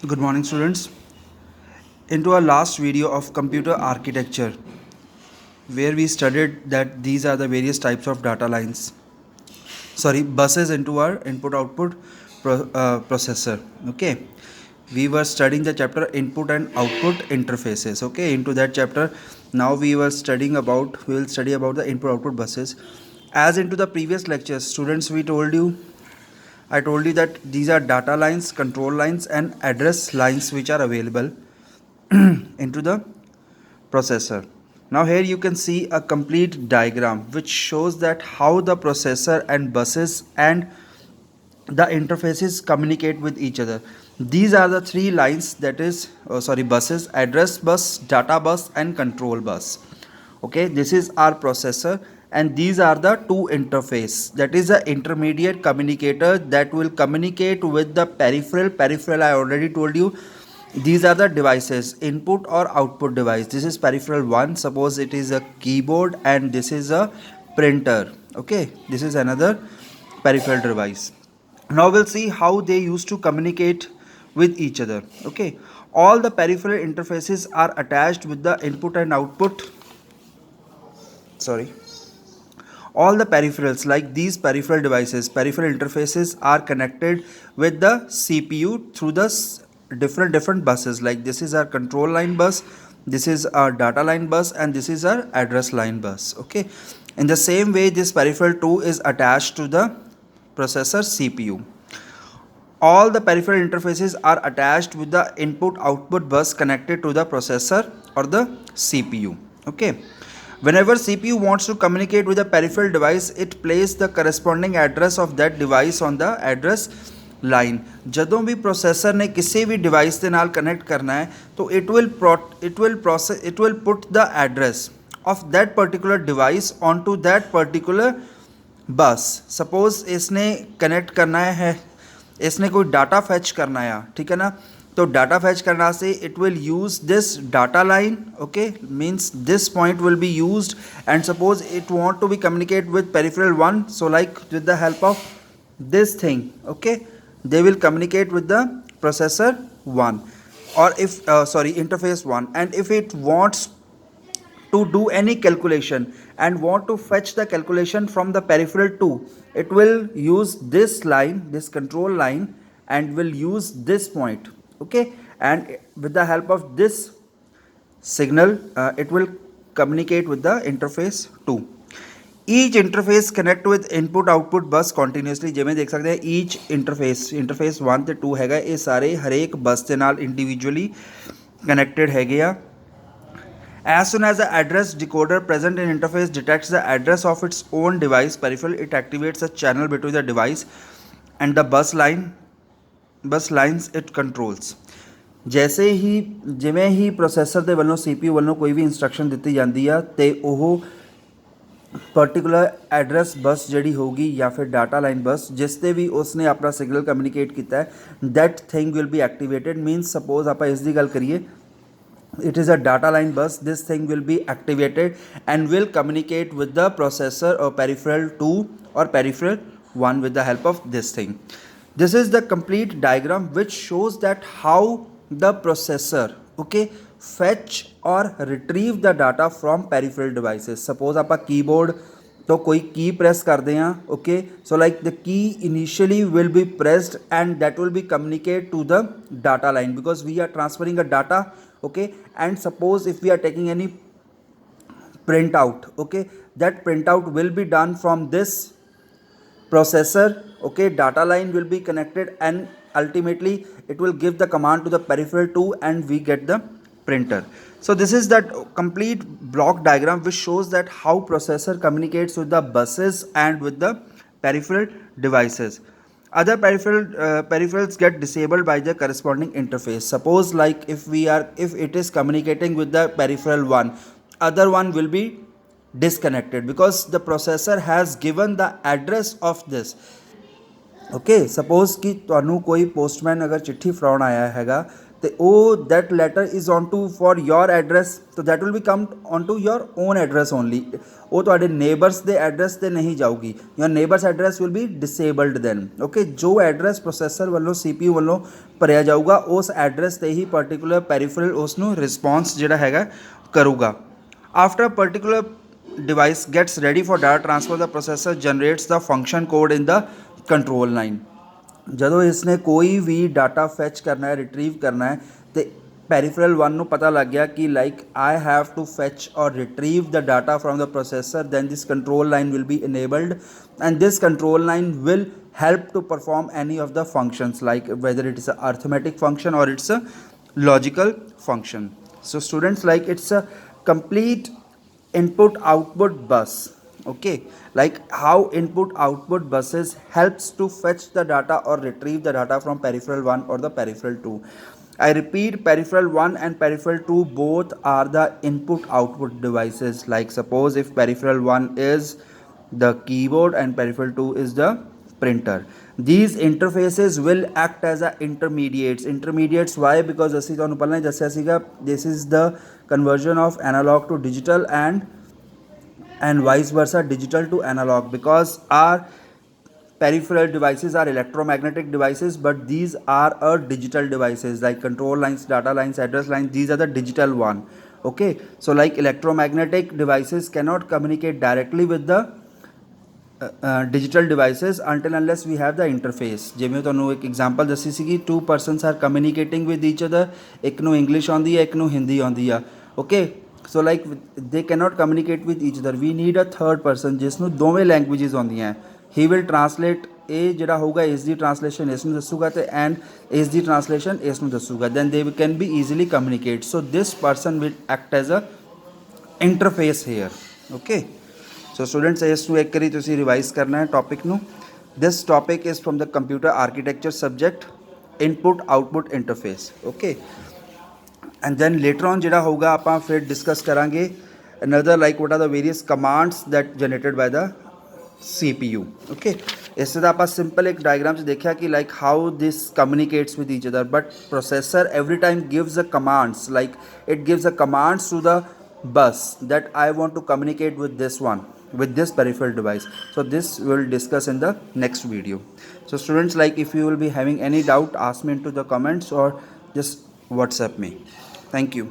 Good morning, students. Into our last video of computer architecture, where we studied that these are the various types of data lines, buses into our input output processor. Okay, we were studying the chapter input and output interfaces. Okay, into that chapter, now we will study about the input output buses. As into the previous lectures, students, I told you that these are data lines, control lines, and address lines which are available into the processor. Now here you can see a complete diagram which shows that how the processor and buses and the interfaces communicate with each other. These are the three lines, that is buses: address bus, data bus, and control bus. Okay, this is our processor, and these are the two interface, that is the intermediate communicator that will communicate with the peripheral. I already told you these are the devices, input or output device. This is peripheral 1, suppose it is a keyboard, and this is a printer. Okay, this is another peripheral device. Now we'll see how they used to communicate with each other. Okay, all the peripheral interfaces are attached with the input and output. All the peripherals, like these peripheral devices, peripheral interfaces, are connected with the CPU through the different buses. Like this is our control line bus, this is our data line bus, and this is our address line bus. Okay, in the same way, this peripheral 2 is attached to the processor CPU. All the peripheral interfaces are attached with the input output bus connected to the processor or the CPU. Okay, whenever CPU wants to communicate with a peripheral device, it places the corresponding address of that device on the address line. ਜਦੋਂ भी processor ने किसी भी device ਦੇ ਨਾਲ connect करना है, तो it will put the address of that particular device onto that particular bus. Suppose इसने connect करना है, इसने कोई डाटा फैच करना है, ठीक है ना, तो डाटा फैच करना से it will use this data line. Okay, means this point will be used, and suppose it want to be communicate with peripheral 1, so like with the help of this thing. Okay, they will communicate with the processor 1, or if interface 1, and if it wants to do any calculation and want to fetch the calculation from the peripheral 2, it will use this line, this control line, and will use this point. Okay, and with the help of this signal, it will communicate with the interface 2. Each interface connect with input output bus continuously. ਜਿਵੇਂ ਦੇਖ ਸਕਦੇ हैं, each interface 1 ਤੇ 2 ਹੈਗਾ, ਇਹ ਸਾਰੇ ਹਰੇਕ ਬਸ ਦੇ ਨਾਲ ਇੰਡੀਵਿਜੂਅਲੀ ਕਨੈਕਟਡ ਹੈਗੇ ਆ. As soon as the address decoder present in interface detects the address of its own device peripheral, it activates a channel between the device and the bus lines it controls. जैसे ही जिमें ही processor ਦੇ ਵੱਲੋਂ CPU ਵੱਲੋਂ ਕੋਈ ਵੀ instruction ਦਿੱਤੀ ਜਾਂਦੀ ਆ, ਤੇ ਉਹ पर्टिकुलर एड्रैस बस जी होगी या फिर डाटा लाइन बस जिससे भी उसने अपना सिग्नल कम्युनिकेट किया है, that thing will be activated. मीनस suppose आप इसकी गल करिए, it is a data line bus, this thing will be activated and will communicate with the processor or peripheral 2 or peripheral 1 with the help of this thing. This is the complete diagram which shows that how the processor, okay, fetch or retrieve the data from peripheral devices. Suppose आप keyboard तो कोई की press कर दें, okay, so like the key initially will be pressed and that will be communicate to the data line because we are transferring a data. Okay, and suppose if we are taking any printout, okay, that printout will be done from this processor. Okay, data line will be connected and ultimately it will give the command to the peripheral 2 and we get the printer. So this is that complete block diagram which shows that how processor communicates with the buses and with the peripheral devices. Other peripherals get disabled by the corresponding interface. Suppose like if it is communicating with the peripheral 1, other one will be disconnected because the processor has given the address of this. Okay suppose ਕਿ ਤੁਹਾਨੂੰ ਕੋਈ postman ਅਗਰ ਚਿੱਠੀ ਫੜਾਉਣ ਆਇਆ ਹੈਗਾ ਤੇ ਉਹ that letter is on to for your address, ਤਾਂ that will be come on to your own address only. ਉਹ ਤੁਹਾਡੇ ਨੇਬਰਸ ਦੇ ਐਡਰੈਸ ਤੇ ਨਹੀਂ ਜਾਊਗੀ। Your neighbours address will be disabled then. Okay, ਜੋ ਐਡਰੈਸ ਪ੍ਰੋਸੈਸਰ ਵੱਲੋਂ CPU ਵੱਲੋਂ ਭਰਿਆ ਜਾਊਗਾ ਉਸ ਐਡਰੈਸ ਤੇ ਹੀ ਪਰਟੀਕੂਲਰ ਪੈਰੀਫਰਲ ਉਸ ਨੂੰ ਰਿਸਪੌਂਸ ਜਿਹੜਾ ਹੈਗਾ ਕਰੂਗਾ। After particular device gets ready for data transfer, the processor generates the function code in the control line। ਜਦੋਂ ਇਸਨੇ ਕੋਈ ਵੀ ਡਾਟਾ ਫੈਚ ਕਰਨਾ ਹੈ, ਰਿਟਰੀਵ ਕਰਨਾ ਹੈ, ਤੇ ਪੈਰੀਫਰਲ 1 ਨੂੰ ਪਤਾ ਲੱਗ ਗਿਆ ਕਿ ਲਾਈਕ ਆਈ ਹੈਵ ਟੂ ਫੈਚ ਔਰ retrieve the data from the processor, then this control line will be enabled and this control line will help to perform any of the functions, like whether it is a arithmetic function or it's a logical function। So students, like it's a complete input output bus। Okay, like how input output buses helps to fetch the data or retrieve the data from peripheral 1 or the peripheral 2। I repeat, peripheral 1 and peripheral 2 both are the input output devices। Like suppose if peripheral 1 is the keyboard and peripheral 2 is the printer, these interfaces will act as a intermediates। why? Because ਅਸੀਂ ਤੁਹਾਨੂੰ ਪਹਿਲਾਂ ਹੀ ਦੱਸਿਆ ਸੀਗਾ, this is the conversion of analog to digital and vice versa, digital to analog, because our peripheral devices are electromagnetic devices, but these are digital devices like control lines, data lines, address lines, these are the digital one। Okay, so like electromagnetic devices cannot communicate directly with the digital devices until unless we have the interface। ਜਿਵੇਂ ਤੁਹਾਨੂੰ ਇੱਕ example ਦੱਸੀ ਸੀ ਕਿ two persons are communicating with each other, ਇੱਕ ਨੂੰ English ਆਉਂਦੀ ਹੈ, ਇੱਕ ਨੂੰ ਹਿੰਦੀ ਆਉਂਦੀ ਆ। Okay, so like they cannot communicate with each other, we need a third person ਜਿਸ ਨੂੰ ਦੋਵੇਂ ਲੈਂਗੁਏਜਿਸ ਆਉਂਦੀਆਂ। ਹੀ ਵਿਲ ਟਰਾਂਸਲੇਟ, ਇਹ ਜਿਹੜਾ ਹੋਊਗਾ ਇਸ ਦੀ ਟਰਾਂਸਲੇਸ਼ਨ ਇਸ ਨੂੰ ਦੱਸੂਗਾ ਤੇ ਐਂਡ ਇਸ ਦੀ ਟਰਾਂਸਲੇਸ਼ਨ ਇਸ ਨੂੰ ਦੱਸੂਗਾ, then they can be easily communicate. So this person will act as a interface here. Okay, so students ਇਸ ਨੂੰ ਇੱਕ ਵਾਰੀ ਤੁਸੀਂ ਰਿਵਾਈਜ਼ ਕਰਨਾ ਹੈ ਟੌਪਿਕ ਨੂੰ। This topic is from the computer architecture subject, input output interface. Okay, and then later on ਜਿਹੜਾ ਹੋਊਗਾ ਆਪਾਂ ਫਿਰ ਡਿਸਕਸ ਕਰਾਂਗੇ another like what are the various commands that generated by the CPU। Okay, ਇਸ ਤਰ੍ਹਾਂ ਆਪਾਂ simple ਇੱਕ diagram 'ਚ ਦੇਖਿਆ ਕਿ like how this communicates with each other, but processor every time gives a commands, like it gives a commands to the bus that I want to communicate with this one, with this peripheral device। so this we will discuss in the next video। so students, like if you will be having any doubt, ask me into the comments or just WhatsApp me। thank you।